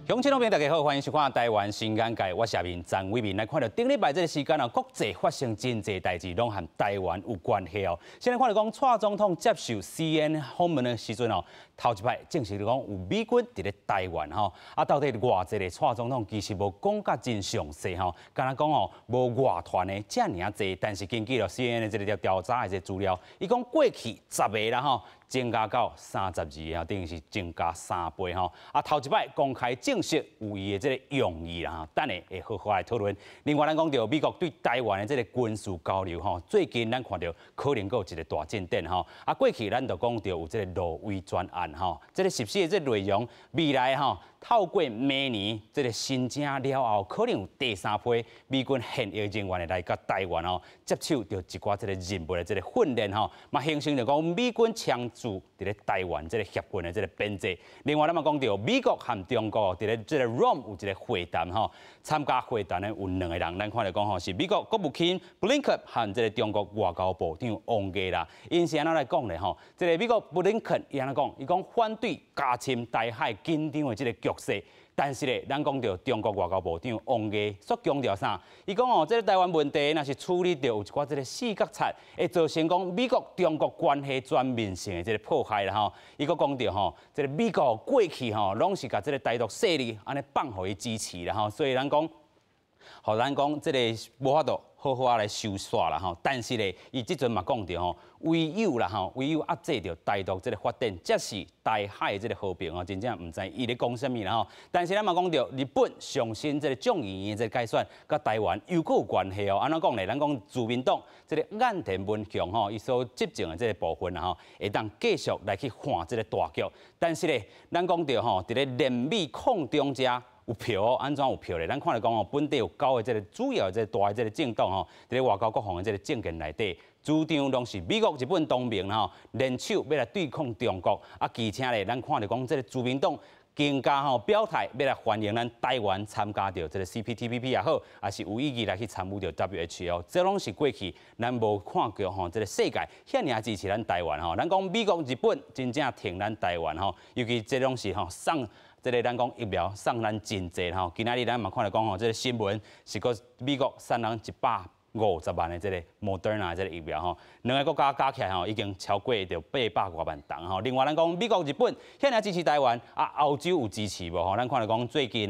乡亲朋友大家好，欢迎收看台湾新眼界，我是面张伟民来看到顶礼拜这个时间国际发生真侪代志，拢和台湾有关系哦。先来看到讲，蔡总统接受 CNN 访问的时阵头一摆正式讲有美军伫咧台湾到底偌济个蔡总统其实无讲甲真详细敢若讲无外团的遮尔啊济，但是根据了 CNN 的这个调查的这资料，伊讲过去10个啦增加到32等于是增加3倍头一摆公开正式有伊的这个用意啦等下会好好来讨论。另外，咱讲到美国对台湾的这个军事交流最近咱看到可能有一个大进展过去咱就讲到有这个挪威专案这个实施的这个内容，未来透过明年这个新政了后，可能有第3批美军现役人员来到台湾接手到一寡这个任务的这个训练嘛形成就讲美军枪驻伫咧台湾这个协军的这个编制。另外，咱嘛讲到美国和中国伫咧这个 Rome 有一个会谈参加会谈的有2个人，咱看来讲是美国国务卿布林肯和这个中国外交部长王毅啦。因是安怎来讲咧这个美国布林肯伊安怎讲？伊讲反对加深台海紧张的这个局势。但是咧，咱讲到中国外交部长王毅所强调啥？伊讲这个台湾问题若是处理到有一寡这个四角贼，会造成讲美国中国关系全面性的这个破坏啦伊佫讲到这个美国过去拢是甲这个台独势力安尼放互伊支持啦所以咱讲，互咱讲这个无法度好好来收煞啦但是咧，伊即阵嘛讲到唯有压制着台独这个发展，才是台海的这个和平真正唔知伊咧讲啥物啦但是咱嘛讲到日本上新这个众议院的这个改选，甲台湾又佫有关系安怎讲咧？咱讲自民党这个岸田文雄伊所执政的这个部分会当继续来去换这个大局。但是咧，咱讲到伫咧联美抗中遮有票安怎有票咧？咱看来讲本地有9个这个主要的这个大的这个政党伫咧外交国防的这个政见内底。主张拢是美国、日本同盟联手要来对抗中国而且咧，咱看到讲这个自民党更加表态要来欢迎咱台湾参加到这个 CPTPP 也好，也是有意义来去参与到 WHO， 这拢是过去咱无看过这个世界遐尔支持咱台湾咱讲美国、日本真正挺咱台湾尤其这拢是送。这个咱讲疫苗送咱真济今仔日咱嘛看到讲这个新闻是个美国送咱150万的这个 Moderna 这个疫苗2个国家加起来已经超过着800多万吨另外，咱讲美国、日本遐尔支持台湾欧洲有支持无咱看到讲最近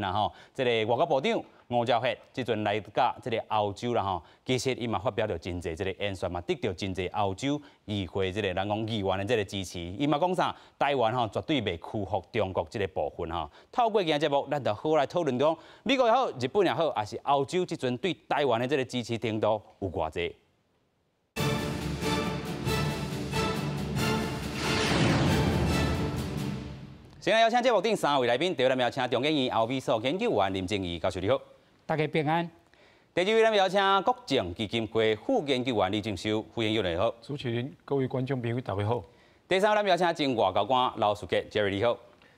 这个外交部长吴钊燮即阵来甲这个欧洲啦其实伊嘛发表着真济这个演说嘛，得到真济欧洲议会这个咱讲议员的这个支持。伊嘛讲啥？台湾绝对袂屈服中国这个部分透过今日节目，咱就好来讨论讲美国也好、日本也好，还是欧洲即阵对台湾的这个支持程度有偌济？先来邀请节目顶3位来宾，第一位邀请中研院欧美所研究员林正义教授，你好。大家平安。第2位咱邀请国政基金会副研究员李正修，副研究员你好。主持人、各位观众朋友，大家好。第3位咱邀请前外交官刘书杰 Jerry 你好。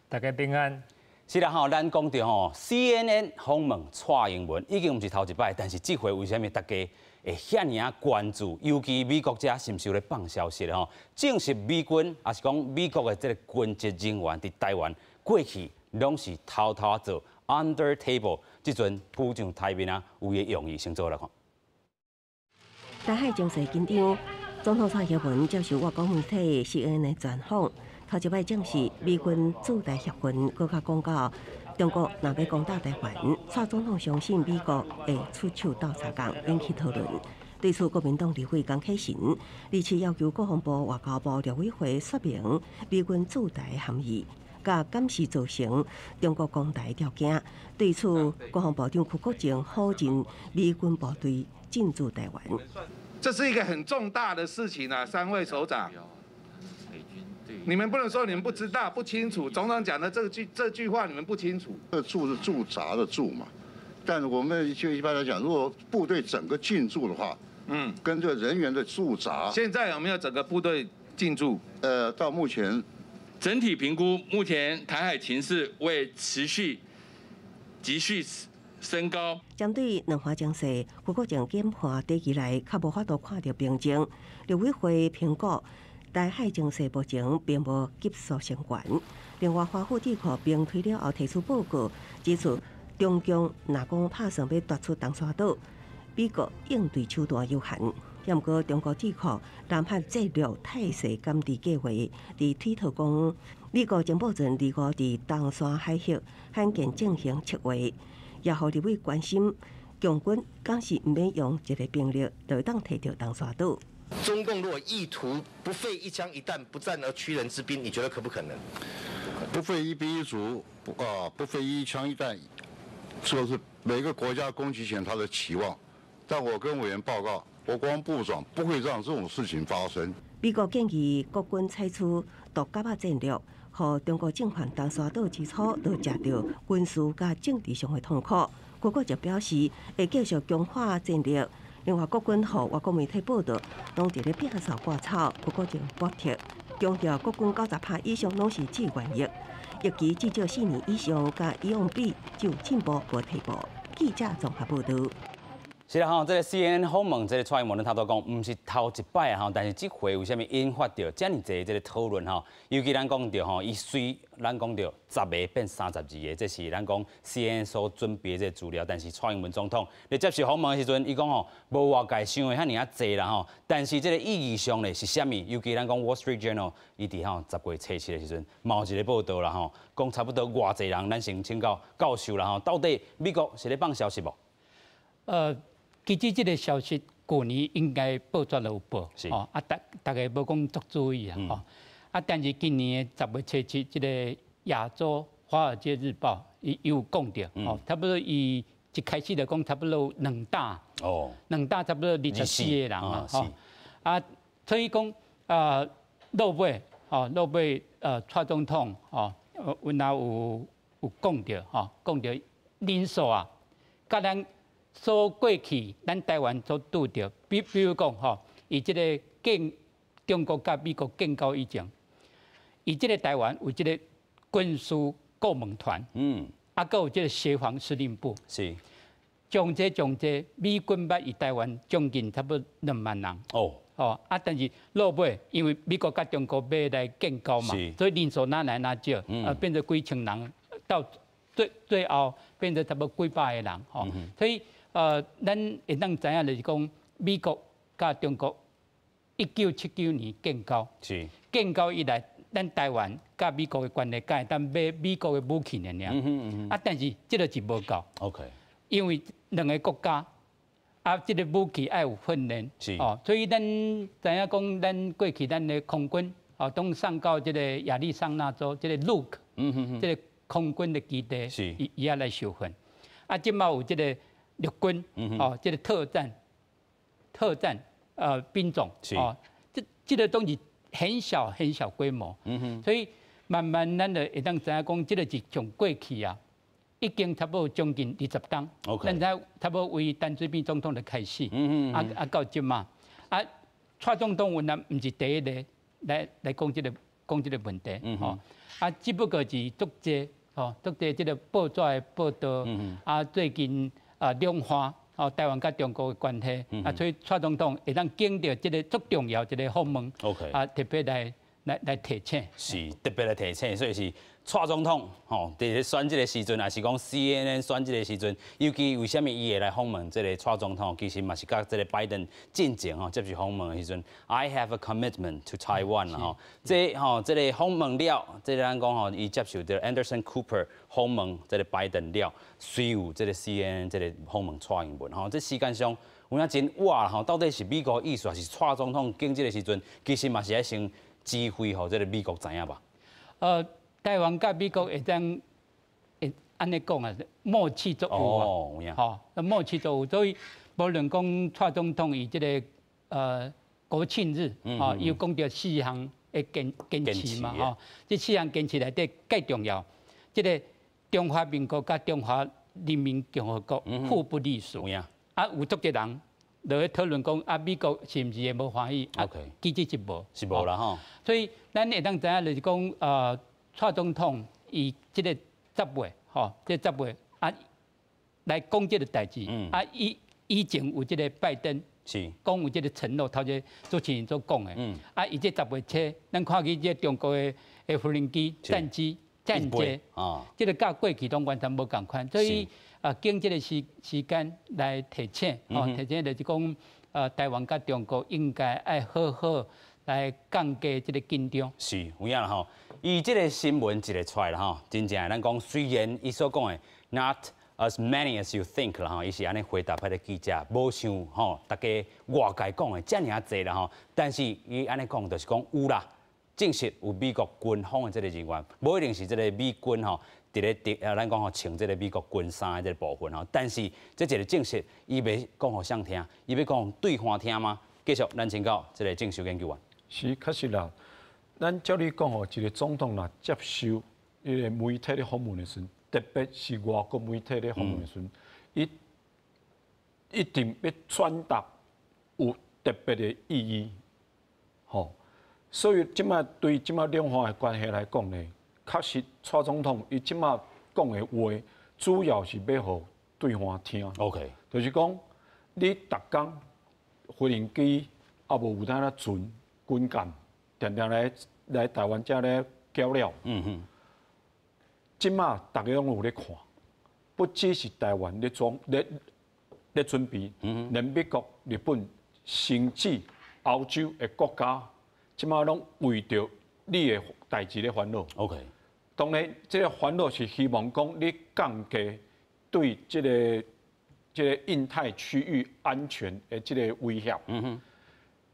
大家平安。是啦咱讲到CNN 访问蔡英文已经唔是头一摆，但是这回为什么大家会遐尔关注？尤其美国遮是毋是有咧放消息咧证实美军也是讲美国的这个军职人员伫台湾过去拢是偷偷做 under table。即阵铺上台面有伊用意，先做来看。台海情势紧张，总统蔡英文接受外国媒体 CNN 的专访，头一摆证实美军驻台协军，搁较讲到中国若要攻打台湾，蔡总统相信美国会出手斗相共，引起讨论。对此，国民党立委江启臣日前要求国防部、外交部陆委会说明美军驻台含义。甲敢是造成中国攻台条件。对此，国防部长邱国正否认美军部队进驻台湾。这是一个很重大的事情啊，3位首长，你们不能说你们不知道、不清楚。总统讲的这句话你们不清楚。驻是驻扎的驻嘛，但我们就一般来讲，如果部队整个进驻的话，跟这人员的驻扎，现在有没有整个部队进驻？到目前。整体评估，目前台海情势为持续急剧升高。针对两华情势，邱国正检判短期内较无法度看到病症。陆委会评估台海情势目前并无急速升悬。另外，华府智库并推了后提出报告，指出中共若讲打算要夺出东沙岛，美国应对手段有限。也毋过，中国智库南海战略态势监视计划伫推特讲，美国情报阵如果伫东沙海峡罕见进行测绘，也互立委关心，共军敢是毋免用一个兵力就会当摕到东沙岛？中共如果意图不费一枪一弹、不战而屈人之兵，你觉得可不可能？不费一兵一卒，不费一枪一弹，这是每个国家攻击前他的期望。但我跟委员报告，国防部长不会让这种事情发生。美国建议国军采取独甲仔战略，互中国政权东沙岛之初都食到军事甲政治上的痛苦。国国就表示会继续强化战略。另外，国军和外国媒体报道，拢伫咧摒扫割草，国国就补贴，强调国军90%以上拢是志愿役，役期至少4年以上，甲以往比只有进步无退步。记者综合报道。是啦吼，这个 CNN 访问这个蔡英文，差不多讲，唔是头一摆啊吼，但是这回为虾米引发到这么侪这个讨论吼？尤其咱讲到吼，伊随咱讲到10个变32个，这是咱讲 CNN 所准备这资料。但是蔡英文总统咧接受访问的时阵，伊讲吼，无外界想的遐尔啊侪啦吼。但是这个意义上咧是虾米？尤其咱讲 Wall Street Journal， 伊伫吼10月初7的时阵，有一个报道啦吼，讲差不多偌侪人，咱先请教教授啦吼，到底美国是咧放消息无？其实这个消息去年应该报纸都有报，哦，大家无讲足注意啊，吼，但是今年的10月初7，这个亚洲华尔街日报伊有讲到，哦，差不多伊一开始就讲差不多2打，哦，2打差不多24个人啊，吼，所以讲落尾蔡总统哦，然后有讲到，吼，讲到人数啊，甲咱。所过去，咱台湾所拄着，比如讲吼，以这个中国甲美国建交以前，以这个台湾有这个军事顾问团，还有这个协防司令部，是，从这美军捌以台湾将近差不多2万人，但是落尾因为美国甲中国要来建交嘛，所以人数哪来哪少，变成几千人，到最后变成差不多几百个人，吼，所以。咱会当知影就是讲，美国甲中国1979年建交，是建交以来，咱台湾甲美国的关系，敢会当买美国的武器尔。但是这个是无够。OK。因为2个国家，这个武器要有训练，所以咱知影讲，咱过去咱的空军，都送到这个亚利桑那州，这个 Luke，这个空军的基地，伊也来受训。即马有这个。陆军这个特战兵种这个东西很小规模，所以慢慢咱就会当知影讲，这个是从过去啊，已经差不多将近20档，咱差不多为陈水扁总统的开始，到即马蔡总统原来唔是第一个来讲这个问题，只不过是足济这个报纸的报道，最近。两化台湾甲中国的关系，所以蔡总统会当经到这个足重要一个访问，特别来提醒，是特别来提醒，所以是蔡总统伫咧选这个时阵，也是讲 CNN 选这个时阵，尤其为什么伊会来访问这个蔡总统？其实嘛是甲这个拜登进前接受访问的时阵 ，I have a commitment to Taiwan 啦这个访问了，这个咱讲伊接受到 Anderson Cooper 访问这个拜登了，随有这个 CNN 这个访问蔡英文这时间上有影真哇到底是美国意思还是蔡总统经这个时阵，其实嘛是爱先指挥互这个美国知影吧？台湾甲美国会当安尼讲啊，默契足有啊，默契足有，所以无论讲蔡总统以这个国庆日伊有讲到4项的坚持嘛，这4项坚持内底最重要，这个中华民国甲中华人民共和国互不隶属，有足侪人就咧讨论讲美国是毋是会无欢喜？其实是无啦吼。所以咱会当知影就是讲蔡总统以这个10月，这10月来讲这个代志，以前有这个拜登是讲有这个承诺，头先主持人所讲的。啊，伊这10月初，咱看见这中国的无人机、战机、战机，这个甲过去拢完全无共款，所以经这个时间来提醒，提醒就是讲，台湾甲中国应该爱好好来降低这个紧张。是有影啦吼，伊这个新闻一个出来啦吼，真正咱讲虽然伊所讲的 not as many as you think 啦吼，伊是安尼回答迄个记者，无像吼大家外界讲的遮尔济啦吼，但是伊安尼讲就是讲有啦。证实有美国军方的这个人员，无一定是这个美军吼，伫咧咱讲吼穿这个美国军衫的这个部分吼，但是这一个证实，伊要讲互谁听？伊要讲互对方听吗？继续，咱请教这个郑秀研究员。是，确实啦。咱照你讲吼，一个总统啦接受一个媒体的访问的时，特别是外国媒体的访问的时，伊一定要传达有特别的意义，吼。所以，即马对即马两方的关系来讲呢，确实蔡总统伊即马讲的话，主要是要互对方听。OK， 就是讲，你逐工无人机啊无有当咧船军舰，常常来台湾遮咧交流。即马大家拢有咧看，不只是台湾咧准备，连美国、日本，甚至欧洲的国家。即马拢为着你的代志咧烦恼。OK， 当然，这个烦恼是希望讲你降低对这个印太区域安全的这个威胁。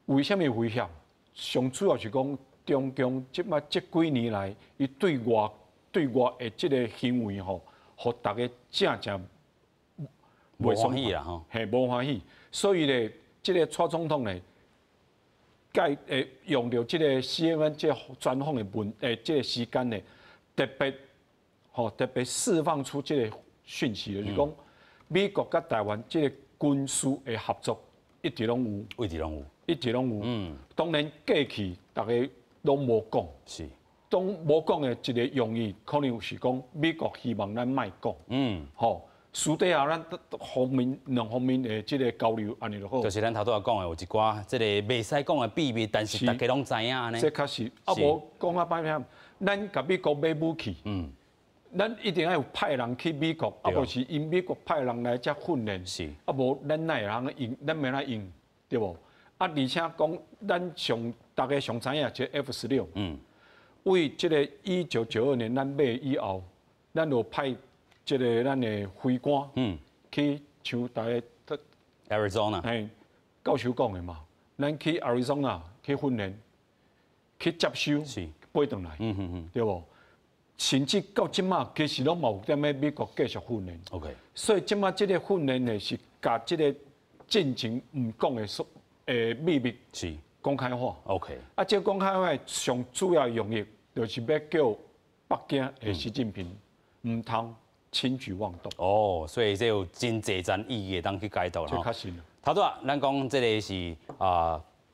为什么威胁？上主要是讲中共即马这几年来，伊对外的这个行为吼，互大家正无欢喜啦吼，嘿，无欢喜。所以咧，这个蔡总统咧。用到这个 CNN 这专访的这个时间呢，特别释放出这个讯息，就是讲美国甲台湾这个军事的合作一直拢有，一直拢有。当然过去大家拢无讲，是，当无讲的一个用意，可能是讲美国希望咱卖讲，吼。私底下咱两方面的这个交流，安尼就好。就是咱头拄仔讲的，有一寡这个袂使讲的秘密，但是大家拢知影安尼。这确实，啊无讲啊歹听，咱甲美国买武器，咱一定要有派人去美国，啊无是因美国派人来遮训练，啊无咱哪会通用，咱免来用，对无？啊而且讲咱大家上知影这 F-16，为这个1992年咱买以后，咱就派。这个咱的飞官，去像大家 Arizona， 教授讲的嘛，咱去 Arizona 去训练，去接收，飞回来，对无？甚至到即马，其实拢冇踮咧美国继续训练。OK， 所以即马即个训练呢，是甲即个进前唔讲的秘密是公开化。OK， 啊，这公开化上主要用意，就是要叫北京的习近平唔通。轻举妄动哦，所以这有真济层意义当去解读啦。这确实。头拄啊，咱讲这个是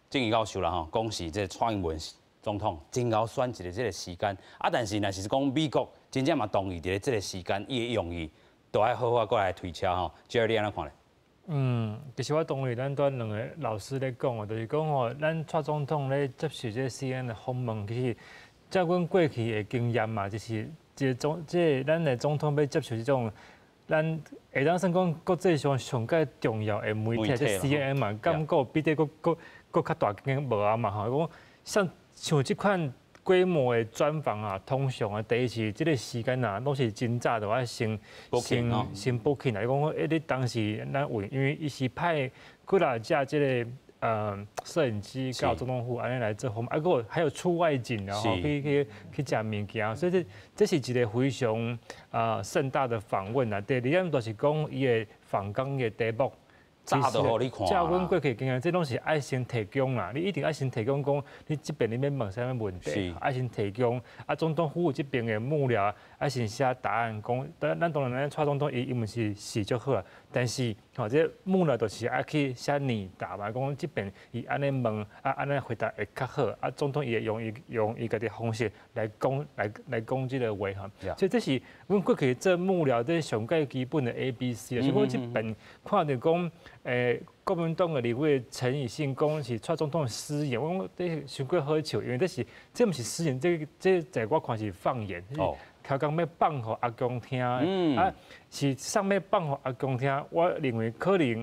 郑义教授啦吼，讲是这蔡英文总统真够选一个这个时间啊，但是若是讲美国真正嘛同意伫这个时间，伊的用意都爱好好过来推敲吼。Jerry 你安怎看咧？其实我同意咱两个老师咧讲哦，就是讲吼，咱蔡总统咧接受这 CNN 的访问，其实照阮过去的经验嘛，就是。咱的总统要接受这种，咱会当算讲国际上上介重要的媒体，即 CNN 嘛，感觉比这佫较大间无啊嘛吼。讲像即款规模的专访啊，通常啊，第一是这个时间啊，拢是真早就爱先 booking 来讲，你当时咱因为伊是派几来架这个。摄影机到总统府安尼来做访问，啊，还有出外景，然后去食物件，所以这是一个非常盛大的访问啊。第二点就是讲伊的访港的题目，早就互你看。照阮过去经验，这拢是爱先提供啦，你一定爱先提供讲，你这边你要问啥物问题，爱先提供。啊，总统府这边的幕僚爱先写答案，讲，咱当然咱蔡总统伊英文是足好啊，但是。这幕僚就是爱去写拟答嘛，讲这边伊安尼问，啊安尼回答会较好，啊总统伊会用伊家己方式来讲这个话哈。所以这是阮过去做幕僚这上介基本的 ABC 啊，所以讲这边看到讲，国民党的立委陈以信讲是蔡总统私言，我讲这伤过好笑，因为这不是私言，这在我看是放言。哦。超讲要放互阿公听，是上要放互阿公听，我认为可能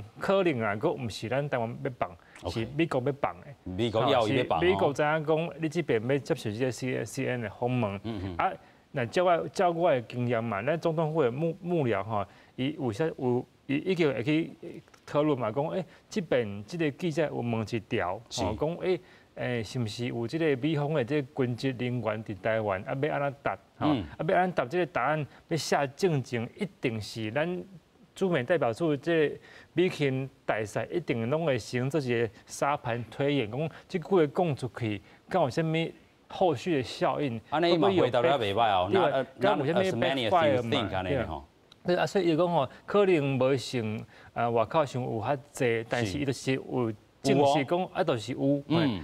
啊，佫毋是咱台湾要放，是美国要放的。美国要伊要放。美国知影讲，你这边要接受这个 CNN 的访问，那照我的经验嘛，咱总统府的幕僚吼，伊已经会去讨论嘛，讲这边这个记者有问一条，讲是毋是有即个美方的即个军职人员伫台湾，要安怎答？要安怎答？即个答案要下证前，一定是咱驻美代表处即个美勤大使一定拢会先做一个沙盘推演，讲即句话讲出去，敢有啥物后续的效应？安尼嘛回答得袂歹哦，敢有啥物 backfire 嘛？对，所以伊讲吼，可能无像外口上有较济，但是伊就是有。正是讲，就是有，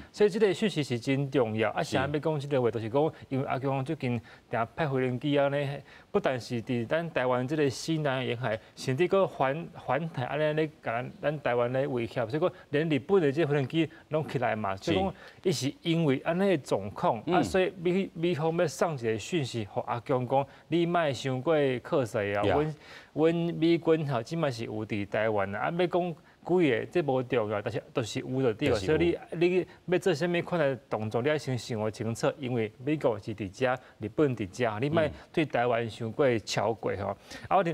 所以这个讯息是真重要。想要讲这个话，就是讲，因为阿公最近定派飞人机呢，不但是伫咱台湾这个西南沿海，甚至个环台安尼咧，甲咱台湾咧威胁，所以讲连日本的这飞人机拢起来嘛。所以讲，伊是因为安尼的状况，所以美方要送一个讯息，互阿公讲，你莫伤过靠势啊，阮美军吼，即摆是有伫台湾啊，要讲。几个这无重要，但是都是有就对了。所以你要做啥物款的动作，你要先想清楚，因为美国是伫遮，日本伫遮，你莫对台湾伤过超过吼。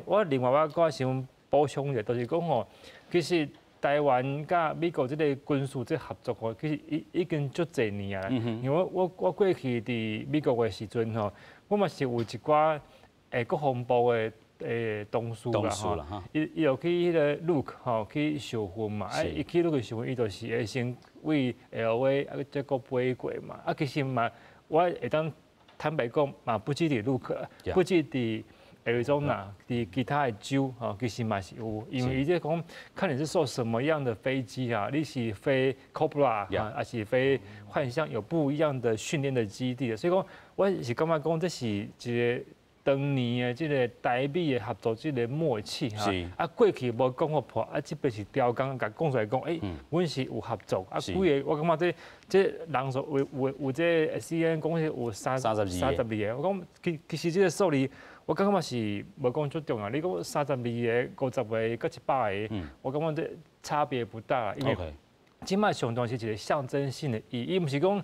我另外我想补充一下，就是讲吼，其实台湾甲美国这个军事这合作吼，其实已经足侪年啊。因为我过去伫美国的时阵吼，我嘛是有一寡国防部的。同事啦吼，伊又去迄个 Look 吼去受训嘛，伊去 Look 受训，伊就是会先为 LA 再个飞过嘛。其实嘛，我会当坦白讲嘛，不止伫 Look， 不止伫Arizona，伫其他的州吼，其实嘛是有，因为伊在讲看你是坐什么样的飞机啊，你是飞 Cobra 还是飞幻象，有不一样的训练的基地的，所以讲我是感觉讲这是一个。当年的这个台美的合作，这个默契哈，过去无讲破，这边是刁工，甲讲出来讲，阮是有合作，几个我感觉这人数有这 CNN 讲是有32个，我讲其实这个数字，我感觉是无讲最重要，你讲32个、50个、搁100个，我感觉这差别不大，因为。即摆上当是一个象征性的意义，毋是讲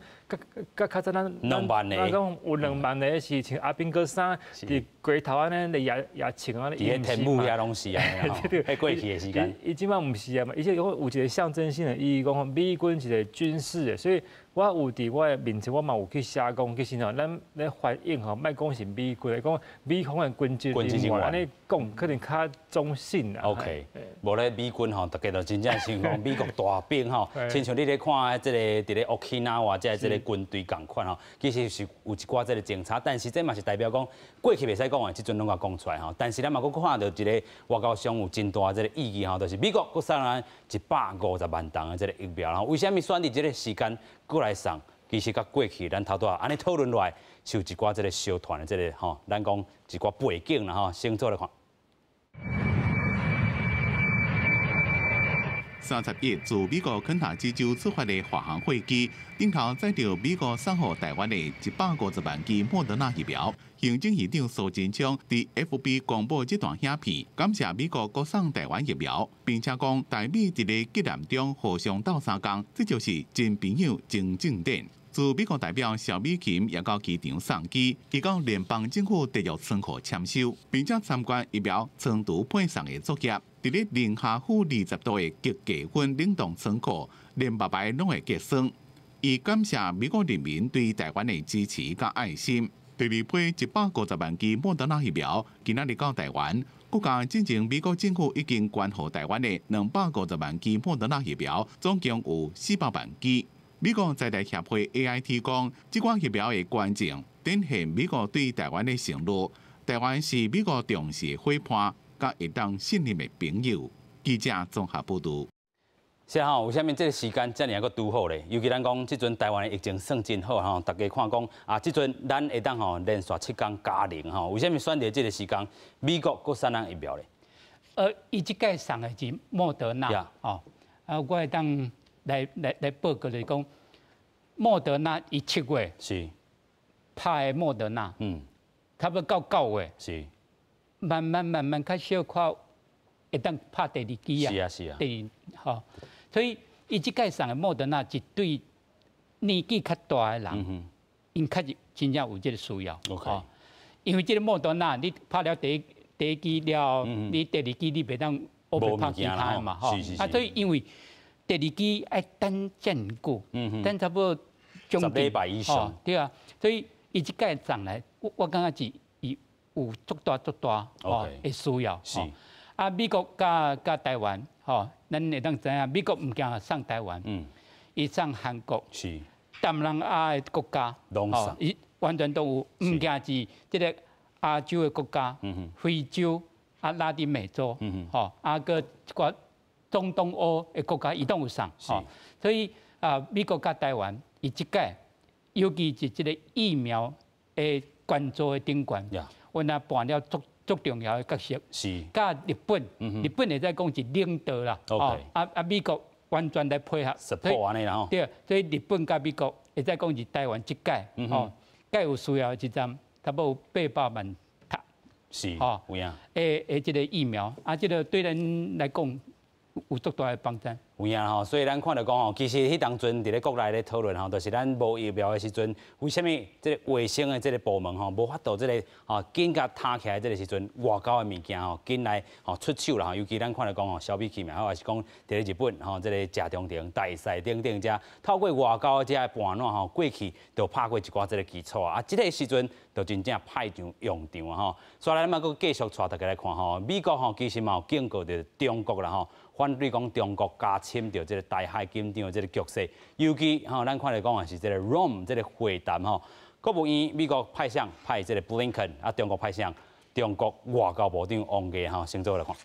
较早咱2万个，讲有2万个是穿阿兵哥衫，伫街头安尼也穿安尼，伊天幕遐拢是啊，迄过去的时间。伊即摆毋是啊嘛，而且有一个象征性的意义，讲美军一个军事的，所以我有伫我的面前，我嘛有去写讲，其实吼，咱咧反映吼，莫讲是美军的，讲美方的军职人员安尼讲，可能较中性啊。OK， 无咧美军吼，大家就真正是讲美国大兵吼。亲像你咧看即个伫咧 Okinawa 即个军队共款吼，其实是有一寡即个警察，但是这嘛是代表讲过去袂使讲的，即阵拢甲讲出来吼。但是咱嘛佫看到一个外交上有真大即个意义吼，就是美国佫送咱150万吨的即个疫苗，然后为虾米选伫即个时间佫来送？其实甲过去咱头拄安尼讨论落来，是有一寡即个小团的即个吼，咱讲一寡背景啦吼，先做来看。31自美国肯塔基州出发的华航飞机，顶头载着美国送予台湾的150万剂莫德纳疫苗。行政院长苏贞昌伫 FB 公布这段影片，感谢美国国送台湾疫苗，并且讲台美伫个激战中互相斗相共，这就是真朋友真正典。驻美国代表邵美琴也到机场送机，伊讲联邦政府得要仓库签收，并且参观疫苗长途配送的作业。伫咧零下负20度的极低温冷冻仓库，连白白拢会结霜。伊感谢美国人民对台湾的支持甲爱心。第二批150万剂莫德纳疫苗今仔日到台湾，国家进前美国政府已经捐予台湾的250万剂莫德纳疫苗，总共有400万剂。美国在台协会 AIT 讲，这款疫苗的关键展现美国对台湾的承诺。台湾是美国重视的伙伴，甲会当信任的朋友。记者综合报道。是啊，为虾米这个时间遮尔个拄好咧？尤其咱讲即阵台湾的疫情算真好吼，大家看讲啊，即阵咱会当吼连续7天加零吼，为虾米选择这个时间美国佫送咱疫苗咧？伊即届送的是莫德纳哦。我会当来报告就是讲，莫德纳伊7月是拍的莫德纳，差不多到9月是慢慢较小看会当拍第2支啊，是啊，所以伊即届送的莫德纳是对年纪较大的人，因较真正有这个需要。因为这个莫德纳，你拍了第一支了，你第2支你袂当黑白拍其他的嘛，所以因为第2支爱等真久，等差不多10礼拜以上，对啊，所以伊即届送来，我感觉是伊有足大的需要。是啊，美国甲台湾，咱会当知影，美国唔惊送台湾，伊送韩国，是东南亚的国家，伊完全都有，唔惊是即个亚洲的国家，非洲啊、拉丁美洲，个一寡中东欧的国家，伊都有送，所以美国甲台湾，伊即届，尤其是即个疫苗的关注的顶端，我那扮了足重要的角色。是。甲日本，日本会再讲是领导啦，美国完全来配合。support 安尼啦吼。对，所以日本甲美国会再讲是台湾即届，介有需要一站，差不多800万塔。是。有影。即个疫苗，即个对咱来讲有足大的帮助。有影吼，所以咱看到讲吼，其实迄当阵伫咧国内咧讨论吼，就是咱无疫苗的时阵，为虾米即个卫生的即个部门吼，无法度即个紧甲摊起来即个时阵，外交的物件吼，紧来出手啦吼。尤其咱看到讲吼，消费器物，或是讲伫咧日本吼，即个食中庭、大赛等等遮，透过外交遮的盘烂吼，过去就拍过一寡即个基础啊。即个时阵就真正派上用场啊吼。所以咱嘛，佫继续带大家来看吼，美国吼其实嘛有警告着中国啦吼。反对讲中国加深着这个台海紧张的这个局势，尤其咱看来讲也是这个 Rome 这个会谈国务院美国派这个 Blinken 中国派中国外交部长王毅先做来看。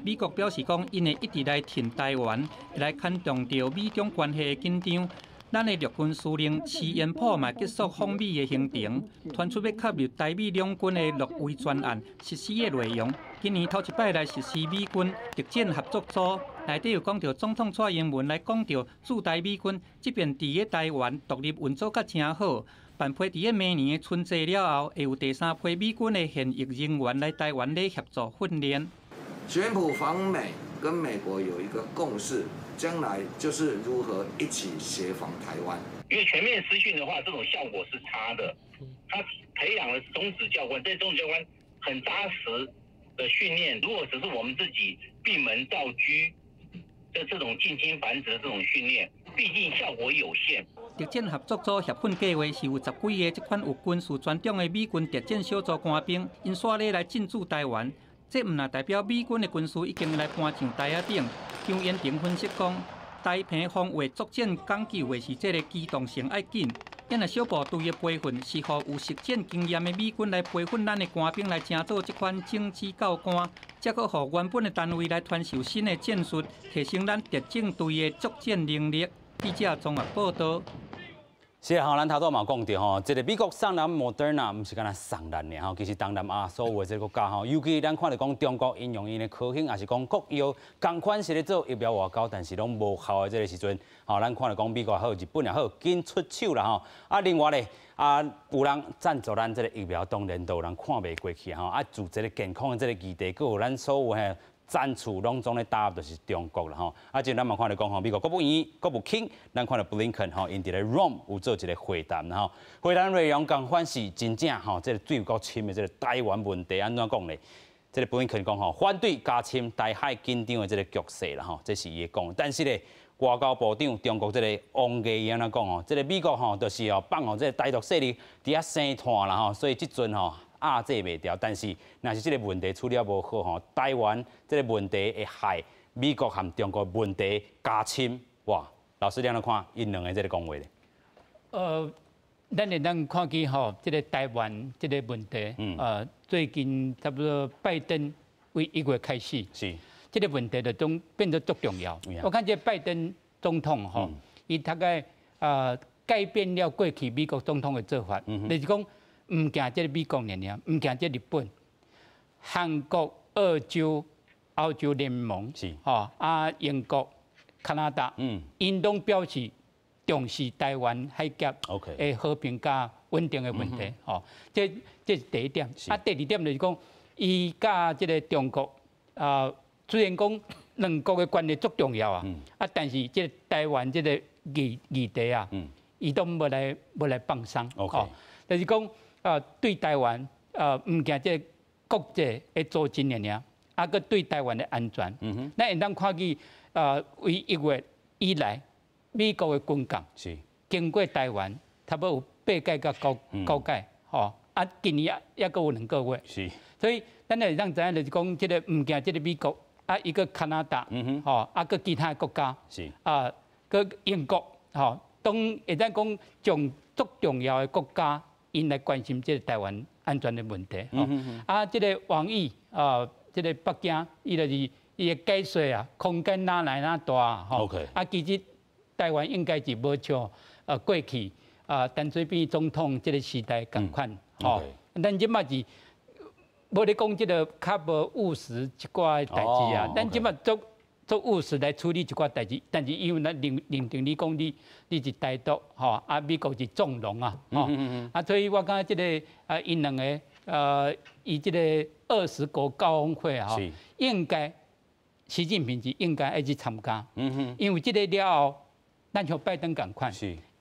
美国表示讲，因会一直来挺台湾，来看重着美中关系的紧张。咱的陆军司令施延普嘛结束访美的行程，传出要加入台美两军的陆卫专案实施的内容。今年头一摆来实施美军特战合作组，内底有讲到总统蔡英文来讲到驻台美军，即便伫个台湾独立运作甲真好，办批伫个明年的春节了后，会有第3批美军的现役人员来台湾来协助训练。施延普访美跟美国有一个共识。将来就是如何一起协防台湾。因为全面施训的话，这种效果是差的。他培养了种子教官，这些种子教官很扎实的训练。如果只是我们自己闭门造车的这种近亲繁殖的这种训练，毕竟效果有限。特战合作组协训计划是有10几个这款有军事专长的美军特战小组官兵，因率咧来进驻台湾。这唔但代表美军的军事已经来搬上台仔顶。张延平分析讲，台澎防卫作战讲究的是这个机动性要紧，因为小部队的培训是互有实战经验的美军来培训咱的官兵来成做这款政治教官，才可互原本的单位来传授新的战术，提升咱特战队的作战能力。记者综合报道。是啊，咱头拄嘛讲到吼，这个美国送咱莫德纳，唔是干那送咱的吼，其实东南亚所有的这个国家吼，尤其咱看到讲中国应用因的科兴，也是讲国药同款是咧做疫苗外交，但是拢无效的这个时阵，咱看到讲美国也好，日本也好，紧出手啦吼。另外咧，有人赞助咱这个疫苗，当然都有人看袂过去吼。自这个健康的这个议题，佮有咱所有嘿。赞助拢总咧答就是中国啦吼，就咱嘛看到讲吼，美国国务院国务卿，咱看到 Blinken 吼，因伫咧 Rome 有做一个会谈啦吼，会谈内容共款是真正吼，这个最有够深的这个台湾问题安怎讲咧？这个 Blinken 讲吼，反对加深台海紧张的这个局势啦吼，这是伊讲。但是咧，外交部长中国这个王毅伊安怎讲吼？这个美国吼，就是放这个台独势力伫遐生团啦吼，所以即阵吼。压制袂掉，但是若是这个问题处理无好吼，台湾这个问题会害美国和中国问题加深哇！老师，你安怎看因两个这个讲话咧？咱看起吼，这个台湾这个问题，最近差不多拜登为1月开始，是这个问题就都变得足重要。我看这拜登总统吼，伊大概改变了过去美国总统的做法，就是讲。唔惊这个美国尔，唔惊这日本。韩国、澳洲、欧洲联盟是英国、加拿大，因拢表示重视台湾海峡的和平加稳定的问题，这是第一点。第二点就是讲，伊甲这个中国虽然讲两国的关系足重要但是这个台湾这个议题伊都无来放松，就是讲对台湾唔惊这国际的组织尔，个对台湾的安全，咱会当看见为1月以来，美国的军舰经过台湾，差不多有8届到9届，今年也阁有2个月，所以咱会当知影就是讲，这个唔惊这个美国一个加拿大，个其他国家，个英国，当会当讲从足重要的国家，因来关心这个台湾安全的问题，这个王毅，这个北京，伊就是伊的解说空间哪来哪大，其实台湾应该是无像过去陈水扁总统这个时代共款，咱即马是无咧讲即个较无务实一寡代志咱即马做务实来处理一寡代志，但是因为咱认定你讲你是台独，美国是纵容所以我感觉即个因两个以即个20国高峰会应该习近平是应该爱去参加，因为即个了后，咱像拜登共款，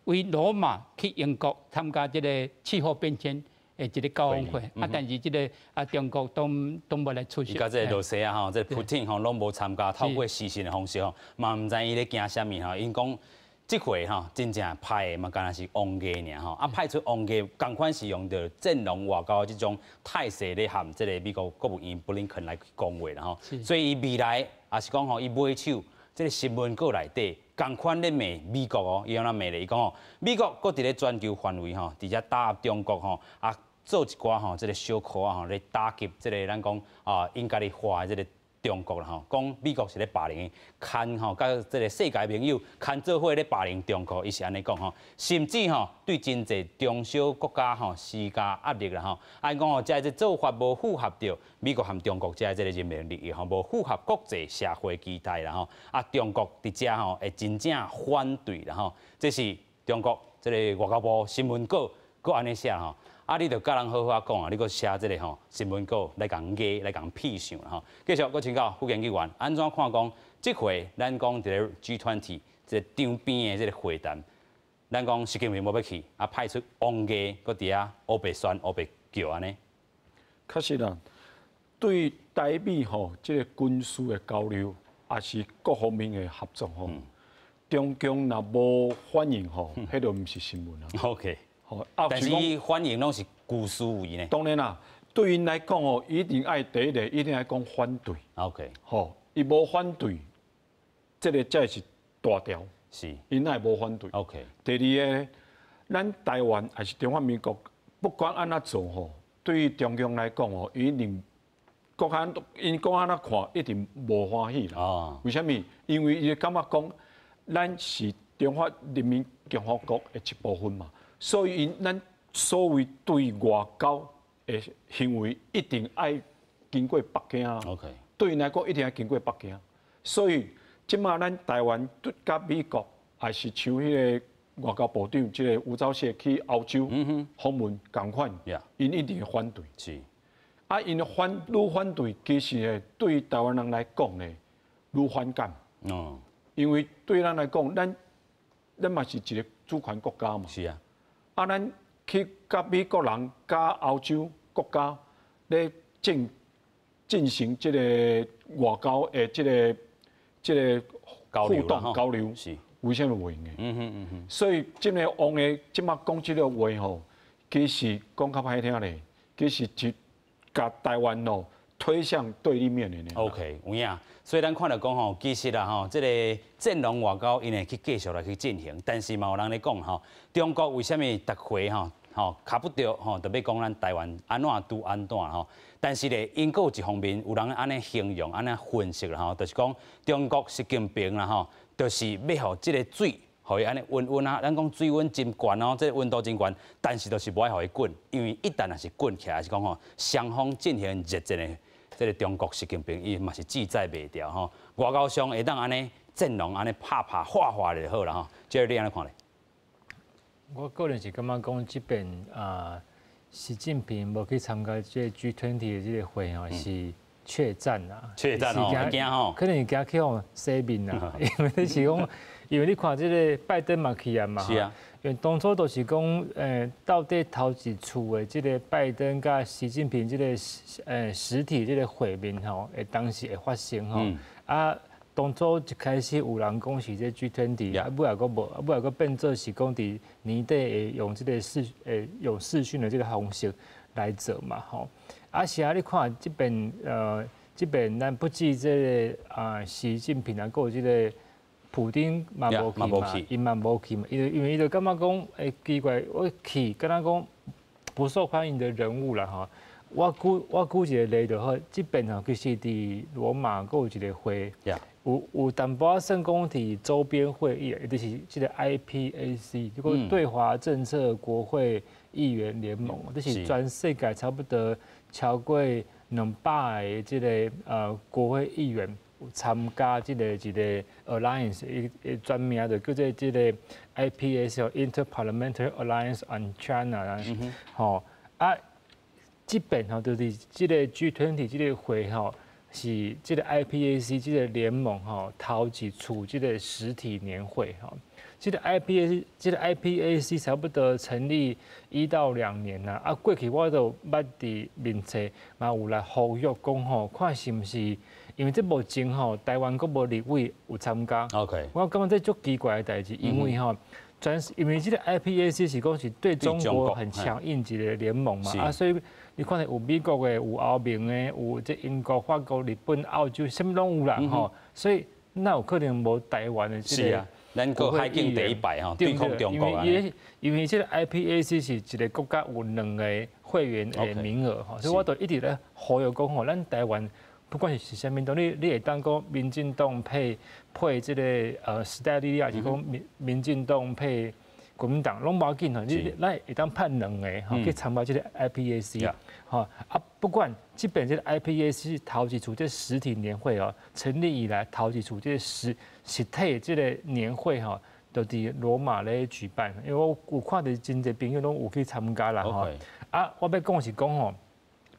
为罗马去英国参加即个气候变迁的一个高峰会，但是即个中国都无来出席。而家即个罗西即个普丁拢无参加，透过视讯的方式嘛唔知伊咧惊啥物因讲即回真正派的嘛，敢若是王毅尔派出王毅，共款是用着阵容外交即种态势咧，含即个美国国务院布林肯来讲话啦所以伊未来也是讲伊买手即个新闻稿内底。共款咧骂美国伊安怎骂咧？伊讲美国搁伫咧全球范围直接打压中国做一寡即个小可咧打击即个咱讲应该咧化即个中国啦讲美国是咧霸凌，牵甲即个世界朋友牵做伙咧霸凌中国，伊是安尼讲甚至对真济中小国家施加压力啦按讲即个做法无符合着美国和中国即个人民利益无符合国际社会期待啦中国伫遮会真正反对啦这是中国即个外交部新闻稿搁安尼写你着甲人好好讲你搁写即个新闻稿来共压来共屁想继续搁请教副研究员，安怎看讲即回咱讲伫咧 G20 即个场边的即个会谈，咱讲习近平无要去，派出王毅搁伫遐黑白选黑白叫安尼。确实啦，对台美即个军事的交流，也是各方面的合作中共若无反应迄就毋是新闻啦。OK。但是伊反应拢是故事为呢？当然啦，对因来讲一定爱第一个，一定爱讲反对。OK， 伊无反对，这个才是大条。是，因爱无反对。OK。第二个，咱台湾还是中华民国，不管安怎做对于中共来讲一定因讲安怎看，一定无欢喜啦。为什么？因为伊感觉讲，咱是中华人民共和国的一部分嘛。所以，咱所谓对外交的行为，一定爱经过北京。OK。对因来讲，一定要经过北京。所以，即马咱台湾甲美国，还是像迄个外交部长即个吴钊燮去欧洲访问共款，因一定会反对。是。因愈反对，其实呢，对台湾人来讲呢，愈反感。因为对咱来讲，咱嘛是一个主权国家嘛。是啊。咱去甲美国人、甲欧洲国家咧进行即个外交的即个互动交流，为什么袂用的？所以即个王的即马讲即个话其实讲较歹听咧，其实是甲台湾推向对立面的呢。OK， 有影。所以咱看到讲其实即个战狼外交因会去继续来去进行，但是嘛有人咧讲中国为什么逐回卡不着特别讲咱台湾安怎拄安怎但是咧，因有一方面有人安尼形容、安尼分析啦就是讲中国习近平啦就是要互即个水，互伊安尼温咱讲水温真悬即个温度真悬，但是就是无爱互伊滚，因为一旦若是滚起来，是讲双方进行热战的这个中国习近平伊嘛是志在袂掉吼，外交上会当安尼阵容安尼拍化就好啦吼。这你安尼看咧？我个人是感觉讲，即边习近平无去参加这 G20 的这个会吼，是怯战啊，怯战哦，惊吼，可能是惊去互洗面啊，因为你是讲，因为你看这个拜登嘛去啊嘛，是啊，因为当初都是讲，到底头一次的这个拜登甲习近平这个实体这个会面吼，当时会发生吼，啊。当初一开始有人讲是这 G20， 啊，尾来个无，啊，尾来个变做是讲伫年底会用这个用视讯的这个方式来做嘛，吼。啊是啊，你看这边这边咱不止这个习近平啊，还有这个普丁嘛无去嘛，伊嘛无去嘛，因为伊就感觉讲，奇怪，我去，敢若讲不受欢迎的人物啦，吼。我举一个例就好，这边吼其实伫罗马还有一个会。有淡薄仔算讲伫周边会议，也就是这个 IPAC， 这个对华政策国会议员联盟，这是全世界差不多超过200个这个国会议员参加这个一个 alliance， 专名就叫做这个 IPAC Interparliamentary Alliance on China， 吼这边吼就是这个 G20 这个会吼。是这个 IPAC 这个联盟吼，头一次这个实体年会吼，这个 IPAC 差不多成立1到2年啦。啊，过去我都捌伫面册嘛有来呼吁讲吼，看是毋是因为这目前吼台湾阁无立委有参加。OK， 我感觉这足奇怪的代志，因为吼。因为这个 IPAC 是讲是对中国很强硬一个联盟嘛，啊，所以你看有美国的，有欧盟的，有这英国、法国、日本、澳洲，什么拢有啦吼，所以那有可能无台湾的这个。咱个海景第一排吼，对抗中国啊。因为这个 IPAC 是一个国家有2个会员的名额吼，所以我都一直咧呼吁讲吼，咱台湾。不管是啥物党，你会当讲民进党配这个时代力量，是讲民进党配国民党，拢无要紧吼。咱会当派2个吼去参加这个 IPAC 吼啊，不管这边这个 IPAC 头一次这实体年会哦，成立以来头一次这实体这个年会吼，就伫罗马咧举办。因为我有看到真侪朋友拢有去参加啦吼。啊，我要讲是讲吼。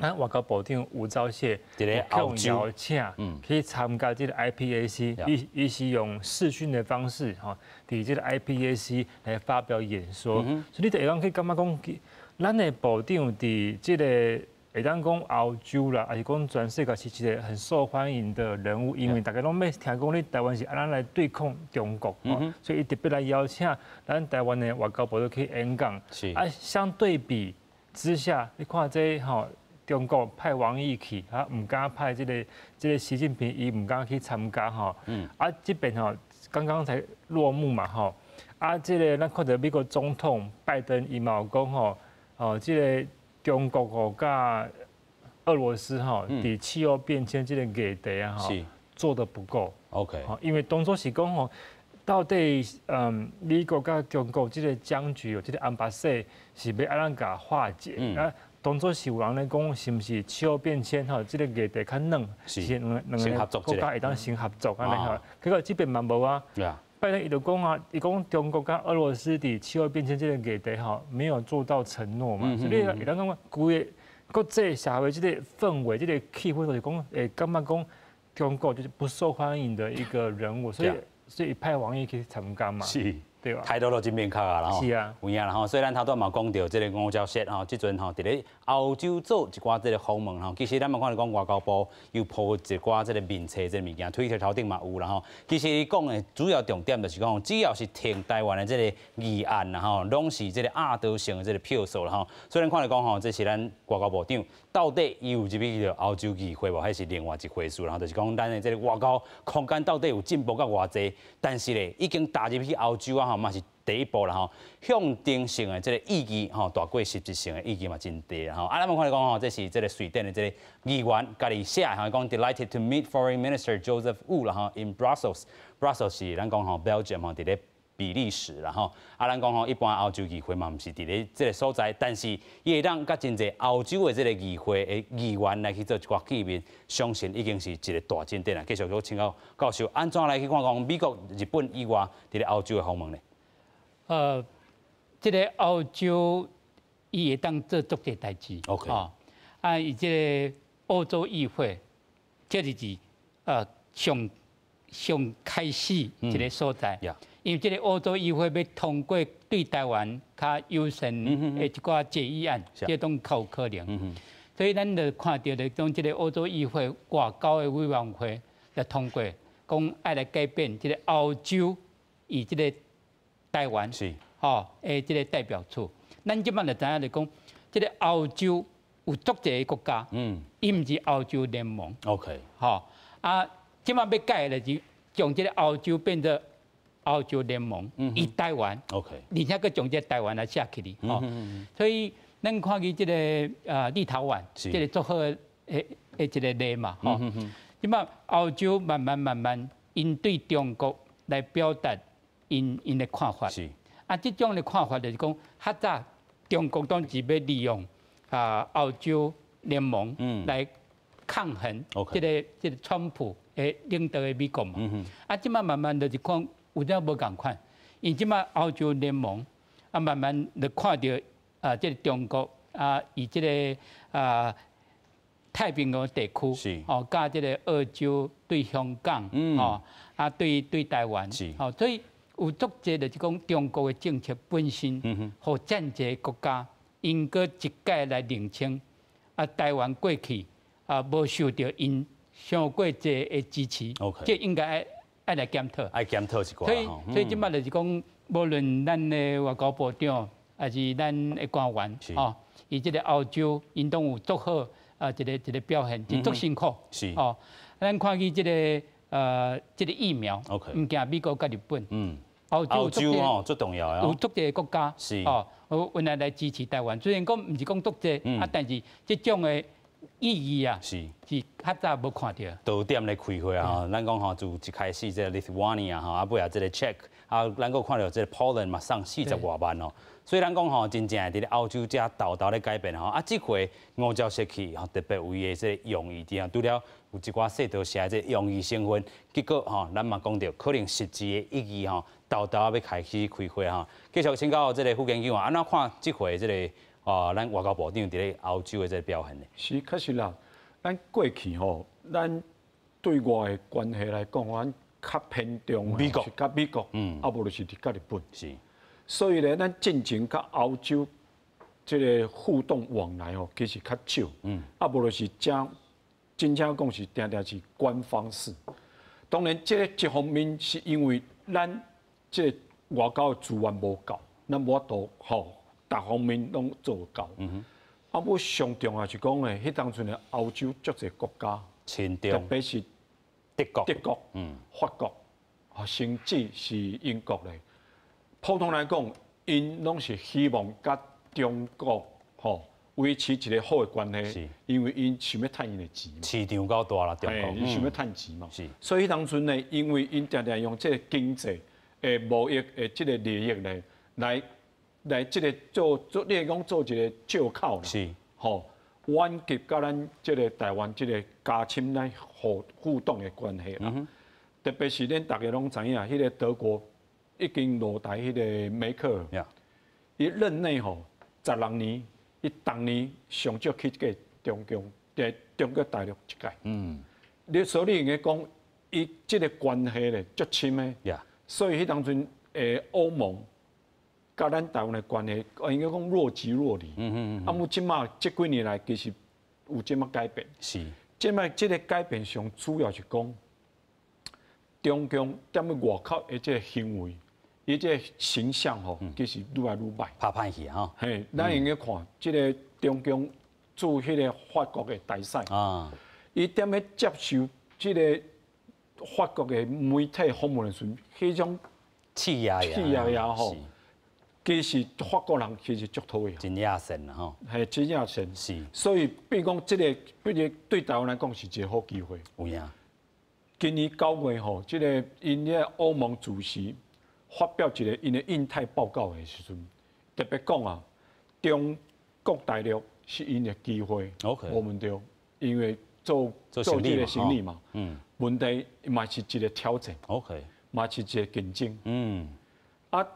咱外交部长吴钊燮用邀请去参加这个 IPAC， 伊是用视讯的方式吼，伫这个 IPAC 来发表演说，所以你就会当去感觉讲，咱的部长伫这个会当讲欧洲啦，还是讲全世界是一个很受欢迎的人物，因为大家拢要听讲你台湾是安怎来对抗中国，所以伊特别来邀请咱台湾的外交部长去演讲。啊，相对比之下，你看这吼。中国派王毅去，啊，唔敢派这个习近平，伊唔敢去参加吼。啊，这边吼刚刚才落幕嘛吼。啊，这个咱看到美国总统拜登伊嘛有讲吼，这个中国吼甲俄罗斯吼，伫气候变迁这个议题啊吼，做得不够。OK， 因为当初是讲吼，到底美国甲中国这个僵局，这个安巴西是要安怎甲化解？当初是有人咧讲，是毋是气候变迁吼，这个议题较软，是两个国家会当先合作安尼吼。结果这边嘛无啊。拜登伊就讲啊，伊讲中国跟俄罗斯伫气候变迁这个议题吼，没有做到承诺嘛。所以你当讲规个国际社会这个氛围、这个气氛，就是讲感觉讲中国就是不受欢迎的一个人物，所以派王毅去参加嘛。是。对吧？态度都真明确啊，然后是啊，有影啦吼。所以咱头拄嘛讲到这个吴钊燮吼，即阵吼伫咧欧洲做一寡这个访问吼。其实咱嘛看到讲外交部又铺一寡这个面册这个物件，Twitter 头顶嘛有啦吼。其实伊讲的主要重点就是讲，只要是挺台湾的这个议案啦吼，拢是这个压倒性的这个票数啦吼。所以咱看到讲吼，这是咱外交部长到底伊有入去到欧洲议会无，还是另外一回事啦吼。就是讲咱的这个外交空间到底有进步到偌济，但是咧已经踏入去欧洲啊吼，嘛是。第一步啦吼，象征性的这个意义吼，大过实质性的意义嘛真大啦吼。啊，咱们看来讲吼，这是这个瑞典的这个议员家己写吼，讲 delighted to meet Foreign Minister Joseph Wu 啦吼 in Brussels。Brussels 是咱讲吼 Belgium 吼，伫咧比利时啦吼。啊，咱讲吼，一般欧洲议会嘛，毋是伫咧这个所在，但是伊会当甲真侪欧洲的这个议会的议员来去做一寡见面，相信已经是一个大进展啦。继续要请教授，安怎来去看讲美国、日本以外伫咧欧洲的访问呢？这个欧洲伊会当做足侪代志。OK。啊，伊这个欧洲议会，这就是上开始一个所在。因为这个欧洲议会要通过对台湾较优先的一寡决议案，这种较有可能。所以咱就看到咧，讲这个欧洲议会外交的委员会来通过，讲爱来改变这个欧洲以这个台湾的这个代表处。咱即摆就知影咧，讲这个欧洲。有足侪个国家，伊毋是欧洲联盟 ，OK， 即摆要改的就是将这个欧洲变成欧洲联盟，以台湾 ，OK， 而且佮将这台湾来写起哩，所以咱看见这个立陶宛，这个足好的一个例嘛，即摆欧洲慢慢因对中国来表达因的看法，这种的看法就是讲，较早中国当时要利用。欧洲联盟来抗衡这个川普的领导的美国嘛，即摆慢慢就是讲有点无共款，因即摆欧洲联盟慢慢就看到这个中国以这个太平洋地区加这个澳洲对香港对台湾，所以有足侪就是讲中国的政策本身，互战这国家。因个一概来认清，台湾过去无受到因上过济的支持，这应该爱来检讨。爱检讨一寡。所以即摆就是讲，无论咱的外交部长，还是咱的官员，伊即个欧洲因都有足好一个表现，是足辛苦。咱看见即个疫苗，毋惊美国甲日本。欧洲最重要啊，有足侪国家原来来支持台湾，虽然讲唔是讲足侪，但是这种的意义是较早无看到。导点来开会咱讲自一开始这 Lithuania 尾这个 Czech 咱个看到这个 Poland 嘛送40多万所以咱讲真正伫咧欧洲遮豆咧改变这回5招失去特别为的这用意伫除了有一寡细条写这用意成分，结果咱嘛讲到可能实质的意义豆要开始开会继续请教这个副研究安怎看这回这个咱外交部长伫咧欧洲的这个表现呢？是确实啦，咱过去咱对外的关系来讲，咱较偏重是甲美国，无就是伫甲日本。是，所以咧，咱进前甲欧洲这个互动往来其实较少，无就是真正讲是定定是官方式。当然，这个一方面是因为咱这外交资源无够，咱无法度各方面拢做够。我上重要是讲咧，迄当阵的欧洲足侪国家，特别是德国、法国，甚至是英国咧。普通来讲，因拢是希望甲中国维持一个好的关系，因为因想要趁因的钱。市场够大啦，中国。伊想要趁钱嘛。所以当阵呢，因为因常常用这个经济的贸易的这个利益咧，来这个你讲做一个借口啦。是。挽救甲咱这个台湾这个加深咱互动的关系啦。特别是咱大家拢知影，迄个德国已经落台迄个梅克尔，伊任内16年。伊当年上少去个中国大陆一届，你所以应该讲，伊即个关系咧足深的，所以迄当阵欧盟甲咱台湾的关系，应该讲若即若离。即马这几年来其实有即马改变。是。即马即个改变上主要是讲，中共踮咧外口的即个行为。伊这个形象其实愈来愈歹，拍歹去嘿，咱应该看这个中共驻迄个法国的大使伊踮咧接受这个法国的媒体访问的时候，迄种气压其实法国人其实足讨厌，真亚神啦系真亚神。是，所以比如讲比如对台湾来讲是一个好机会。有影。今年9月这个因咧欧盟主席。发表一个因的印太报告的时阵，特别讲啊，中国大陆是因的机会，无问题，因为做这个生意嘛，问题嘛是一个挑战，嘛是一个竞争，啊，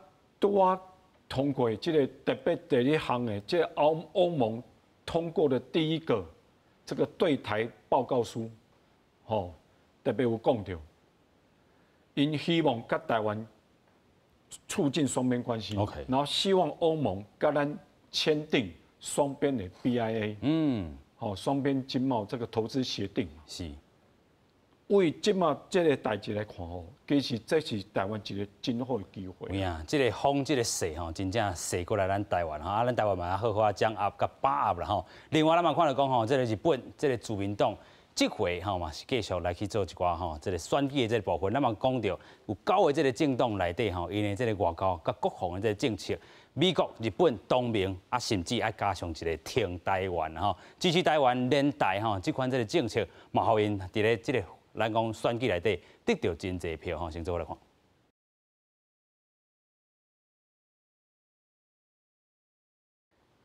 拄啊通过这个特别第一项的，这欧盟通过的第一个这个对台报告书，特别有讲到，因希望跟台湾促进双边关系，然后希望欧盟跟咱签订双边的 BIA， 双边经贸这个投资协定，是。为今嘛这个代志来看其实这是台湾一个真好的机会。有影，这个风，这个势真正势过来咱台湾咱台湾嘛好好掌握甲把握啦另外咱嘛看到讲这个日本，这个自民党这回嘛是继续来去做一寡这个选举的这个部分。咱嘛讲到有9个这个政党内底因为这个外交甲国防的这个政策，美国、日本同盟甚至爱加上一个挺台湾支持台湾连带这款这个政策，嘛互因伫咧这个。咱讲选举内底得到真侪票先做来看。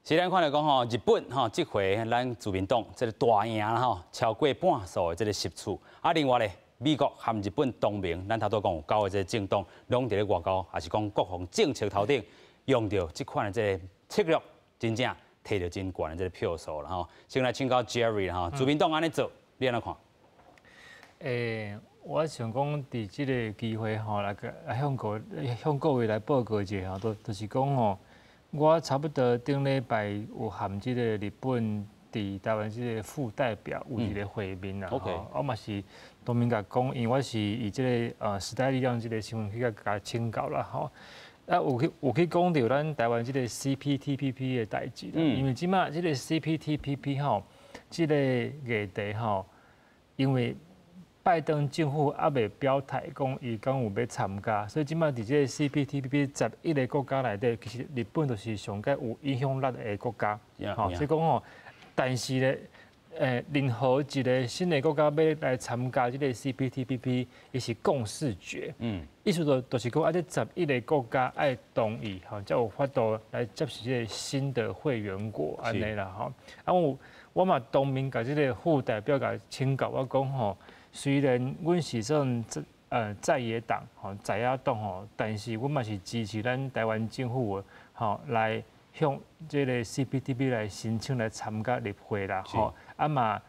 是咱看到讲日本这回咱自民党这个大赢啦超过半数的这个席次。另外咧，美国和日本同盟，咱头拄讲有9个这个政党，拢伫咧外交，也是讲国防政策头顶用到这款的这个策略，真正摕到真悬的这个票数啦先来请教 Jerry 自民党安尼做，你安怎看？我想讲，伫即个机会来向各位来报告一下就是讲我差不多顶礼拜有含即个日本伫台湾即个副代表有一个会面啦。我嘛是当面甲讲，因为我是以即个时代力量即个新闻去甲请教啦有去讲到咱台湾即个 CPTPP 的代志啦，因为即马即个 CPTPP 即个议题因为拜登政府还未表态讲伊敢有要参加，所以即摆伫这个 CPTPP 11个国家内底，其实日本就是上届有影响力的国家。所以讲但是咧，任何一个新的国家要来参加这个 CPTPP， 伊是共识决。意思就是讲，这11个国家爱同意，才有法度来接受这个新的会员国安尼啦。我嘛当面甲这个副代表甲请教，我讲虽然阮是算在野党在野党但是阮嘛是支持咱台湾政府来向这个 CPTPP 来申请来参加入会啦嘛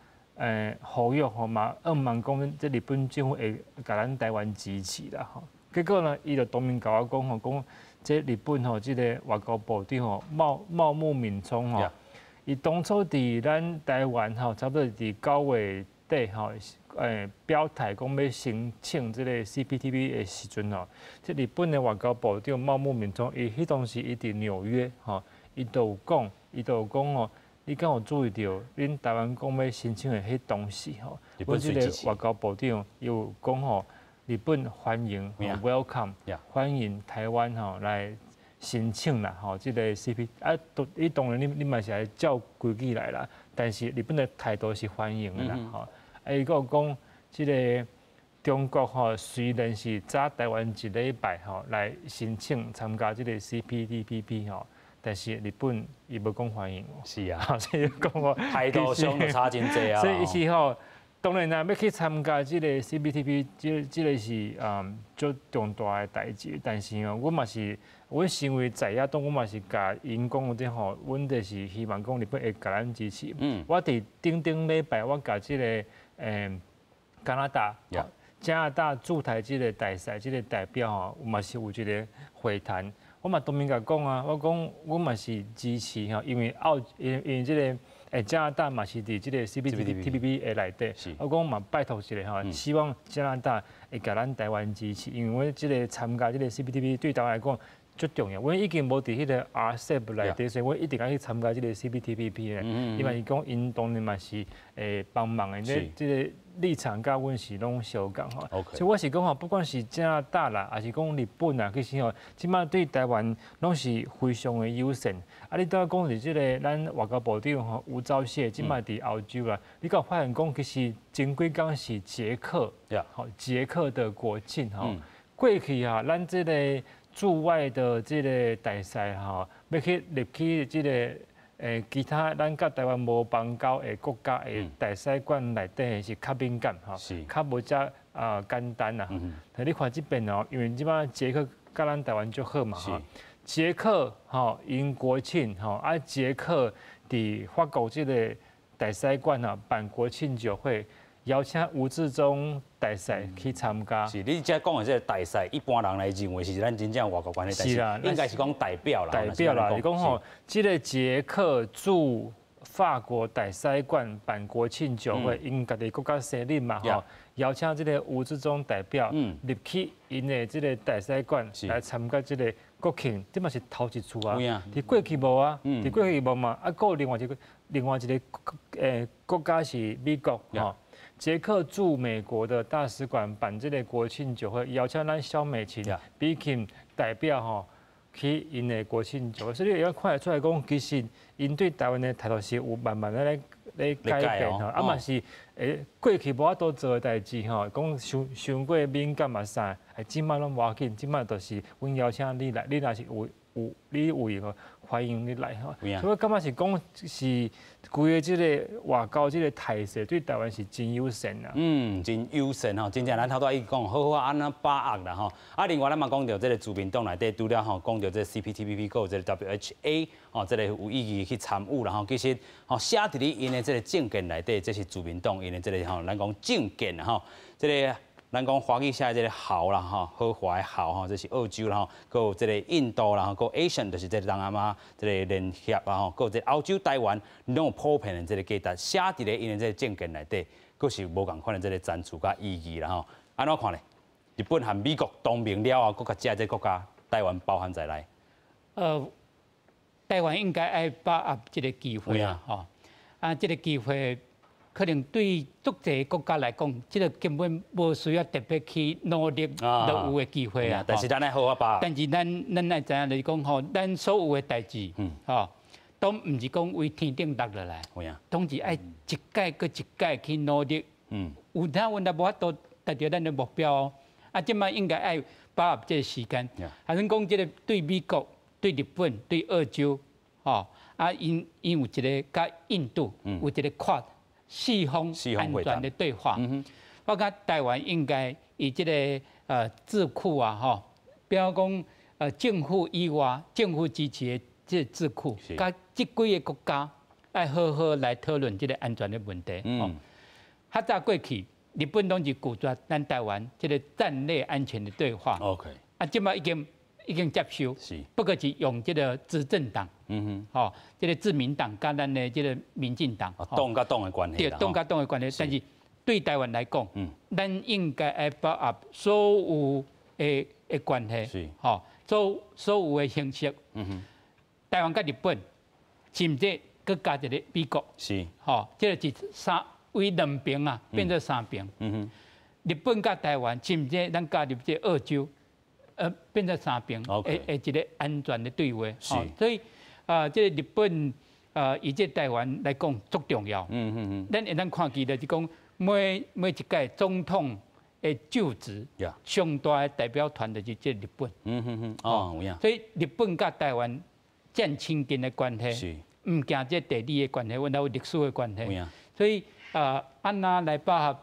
呼吁嘛望讲这日本政府会甲咱台湾支持啦结果呢，伊就当面甲我讲这日本这个外交部长茂木敏充伊当初伫咱台湾差不多伫9月底表态讲要申请这个 CPTPP 的时阵这日本的外交部长茂木敏充，伊迄当时伊伫纽约伊都有讲你敢有注意到恁台湾讲要申请的迄当时阮这个外交部长有讲日本欢迎 welcome 欢迎台湾来申请啦这个 CP 伊当然你嘛是来照规矩来啦，但是日本的态度是欢迎的啦伊个讲，即个中国虽然是早台湾1礼拜来申请参加即个 CPTPP 但是日本伊无讲欢迎是啊，所以讲态度上就差真济啊。所以伊是当然啦，要去参加即个 CPTPP， 即个是足重大的代志。但是阮嘛是，阮身为在野党，阮嘛是甲因讲的阮就是希望讲日本会甲咱支持。我伫顶礼拜，我甲即个加拿大驻台即个大使即个代表嘛是有一个会谈。我嘛当面甲讲我讲阮嘛是支持因为即个加拿大嘛是伫即个 CPTPP 的内底，我讲嘛拜托一下希望加拿大会甲咱台湾支持，因为阮即个参加即个 CPTPP 对台湾来讲足重要。阮已经无伫迄个 RCEP 内底，所以阮一定要去参加即个 CPTPP 咧。因为伊讲因当然嘛是会帮忙的，即个立场甲阮是拢相共所以我是讲不管是加拿大啦，还是讲日本啦，其实即摆对台湾拢是非常的友善。你拄讲是即个咱外交部长吴钊燮，即摆伫澳洲啦，你敢发现讲其实前几工是捷克的国庆过去咱即个驻外的这个大使吼，要去入去这个其他咱甲台湾无邦交的国家的大使馆内底是较敏感吼，较无遮简单啊。但你看这边哦，因为即摆捷克甲咱台湾就好嘛吼，捷克吼因国庆吼啊，捷克伫法国这个大使馆啊办国庆酒会。邀请吴志忠大使去参加。是，你遮讲的这个大使，一般人来认为是咱真正外国关系，是啦，应该是讲代表啦。代表啦，你讲吼，这个捷克驻法国大使馆办国庆酒会，因家己国家生日嘛吼，邀请这个吴志忠代表入去因的这个大使馆来参加这个国庆，这嘛是头一次啊。伫过去无啊，伫过去无嘛，啊，还有另外一个国家是美国吼。捷克驻美国的大使馆办这个国庆酒会，邀请咱萧美琴、比琴代表吼去因的国庆酒会，所以你要看得出来讲，其实因对台湾的态度是有慢慢的来改变吼，啊嘛是过去无法度做的代志吼，讲伤过敏感嘛啥，即摆拢无要紧，即摆就是阮邀请你来，你若是你有个欢迎你来吼，所以我感觉是讲是规个即个外交即个态势对台湾是真友善啊。真友善吼，真正咱头拄伊讲好安怎把握啦吼。啊，另外咱嘛讲到即个自民党内底，除了吼讲到即 CPTPP 个即个 WHA 吼，即个有意义去参与啦吼。其实吼写伫咧因的即个政见内底，这是自民党因的即个吼，咱讲政见啦吼，即个。咱讲华语写的这个豪啦吼，豪华的豪吼，这是澳洲啦吼，还有这个印度啦吼，还有 Asian 就是这个东南亚这个联协啦吼，还有这澳洲、台湾拢有普遍的这个价值，写伫咧因的这个政见内底，佫是无共款的这个赞助甲意义啦吼。安怎看咧？日本和美国同盟了后，佫甲这个国家台湾包含在内。台湾应该爱把握这个机会啊，吼啊，这个机会。可能对足侪国家来讲，这个根本无需要特别去努力，都有的机会啊。但是咱爱好好把握。但是咱爱知影就是讲吼，咱所有的代志，吼，都唔是讲为天顶落落来，总是爱一届搁一届去努力。有他阮也无法度达到咱的目标哦。啊，即摆应该爱把握这个时间。还是讲这个对美国、对日本、对澳洲，吼，啊，因有一个甲印度有一个跨。四方安全的对话，我觉台湾应该以这个智库啊，吼，比如讲政府以外，政府支持的这智库，甲这几个国家爱好好来讨论这个安全的问题。较早过去，日本拢是拒绝咱台湾这个战略安全的对话。OK， 啊，即摆已经接受，不过是用这个执政党，吼，这个自民党甲咱的这个民进党，党甲党的关系，对，党甲党的关系。但是对台湾来讲，咱应该爱把握所有的关系，吼，所有的形式。台湾甲日本，甚至佮加一个美国，吼，这个是为两边啊，变做三边。日本甲台湾，甚至咱加入这澳洲。变成三边，一个安全的对话，所以这个日本以这台湾来讲足重要。咱看起来就是讲每一届总统的就职，上大的代表团就是这日本。所以日本甲台湾这样亲近的关系，唔惊这地理的关系，阮有历史的关系。所以安那来把握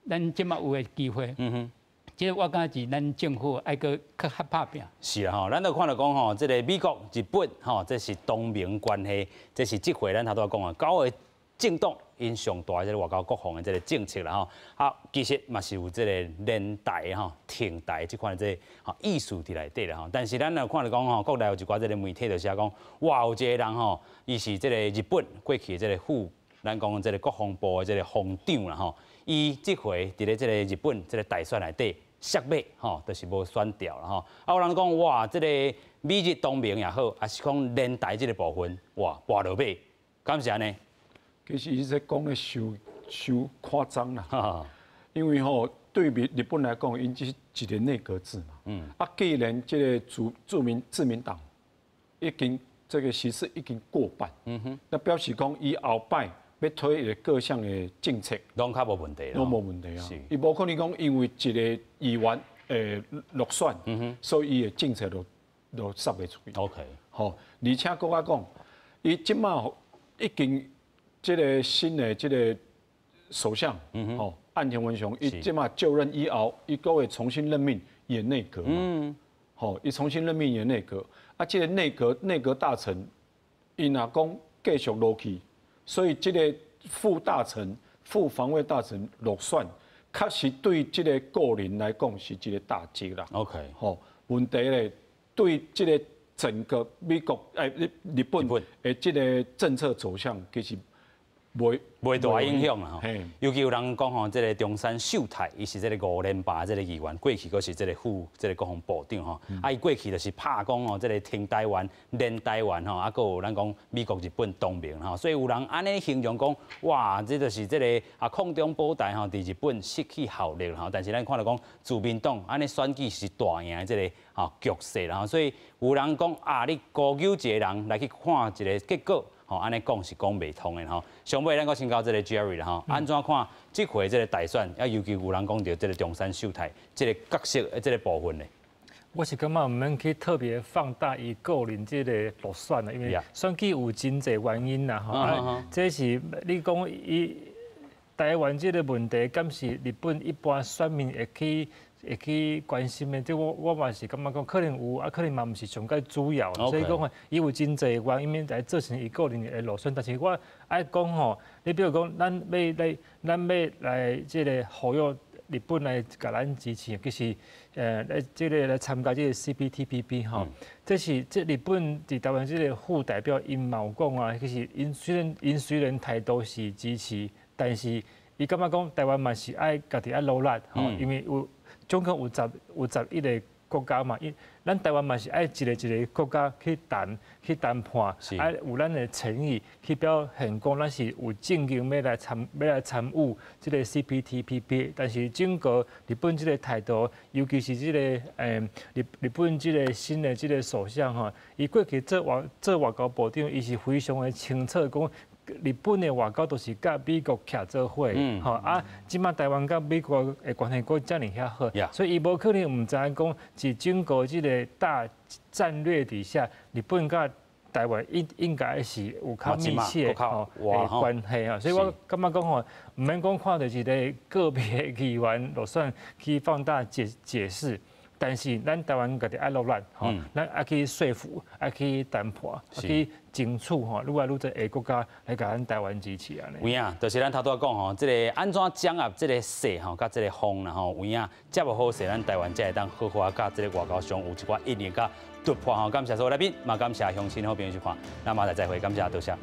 咱即马有的机会。即我感觉是咱政府爱个较拍拼。是啊，吼，咱都看到讲吼，这个美国、日本吼，这是同盟关系，这是这回咱头拄讲啊，九个政党因上大这个外交国防的这个政策啦吼。啊，其实嘛是有这个连台吼、停台这款这吼意思伫内底啦吼。但是咱又看到讲吼，国内有一寡这个媒体就写讲，哇，有一个人吼，伊是这个日本过去的这个咱讲这个国防部的这个防长啦吼，伊这回伫咧这个日本这个大选内底。摔马吼，就是无选掉了吼。啊，有人讲哇，这个美日同盟也好，还是讲连台这个部分，哇，跋落马，敢是安尼？其实伊在讲的太夸张啦。因为吼，对日本来讲，因只是一个内阁制嘛。啊，既然这个自民党已经这个席次已经过半，那表示讲伊后摆。要推各项的政策，拢较无问题，拢无问题啊！伊无可能讲因为一个议员落选，所以伊的政策都塞袂出去。OK， 好，而且搁我讲，伊即马已经即个新的即个首相，岸田文雄，伊即马就任以后，伊搁会重新任命演内阁嘛。好，伊重新任命演内阁，啊，即个内阁大臣，伊若讲继续落去，所以即个副防卫大臣落选，确实对即个个人来讲是一个大击啦。OK， 好，问题咧，对即个整个美国日本的即个政策走向，其实袂大影响啦吼。尤其有人讲吼，即个中山秀太，伊是即个5连霸即个议员，过去佫是即个副即个国防部长吼。啊，伊过去就是拍讲吼，即个挺台湾、连台湾吼，啊，佫有咱讲美国、日本同盟吼。所以有人安尼形容讲，哇，这就是即个空中保台吼，伫日本失去效力吼。但是咱看到讲，自民党安尼选举是大赢的即个局势啦。所以有人讲啊，你高举一个人来去看一个结果。吼，安尼讲是讲袂通的吼。上尾咱阁请教这个 Jerry 啦吼，安怎看这回这个大选？啊，尤其有人讲到这个中山秀太这个角色的这个部分呢？我是感觉唔免去特别放大伊个人这个落选啦，因为选举有真侪原因啦吼。这是你讲伊台湾这个问题，敢是日本一般选民会去关心的，即我嘛是感觉讲可能有，啊可能嘛毋是上介主要，所以讲吼，伊有真侪原因来造成伊个人的落选。但是我爱讲吼，你比如讲，咱要来即个呼吁日本来甲咱支持，其实即个来参加即个 CPTPP 吼，这是日本伫台湾即个副代表因嘛有讲啊，其实因虽然态度是支持，但是伊感觉讲台湾嘛是爱家己爱努力吼，因为总共有11个国家嘛，咱台湾嘛是爱一个国家去谈判，爱有咱的诚意去表现讲咱是有正经要来参与这个 CPTPP， 但是整个日本这个态度，尤其是这个日本这个新的这个首相吼，伊过去做外交部长，伊是非常的清楚讲。日本的外交都是甲美国徛做伙，即马台湾甲美国的关系阁遮尔遐好，所以伊无可能唔知影讲，是整个即个大战略底下，日本甲台湾应该是有较密切的关系啊。所以我感觉讲吼，唔免讲看到一个个别议员落选去放大解释。但是咱台湾家己爱努力，吼，咱爱去说服，爱去谈判，爱去争取吼，愈来愈多个国家来甲咱台湾支持安尼。有影，就是咱头拄讲吼，即个安怎掌握即个势吼，甲即个风啦吼，有影，接无好势，咱台湾才会当好好甲即个外交上有一寡一年甲突破吼。感谢所有来宾，嘛感谢乡亲好朋友去看，那马仔再会，感谢多谢。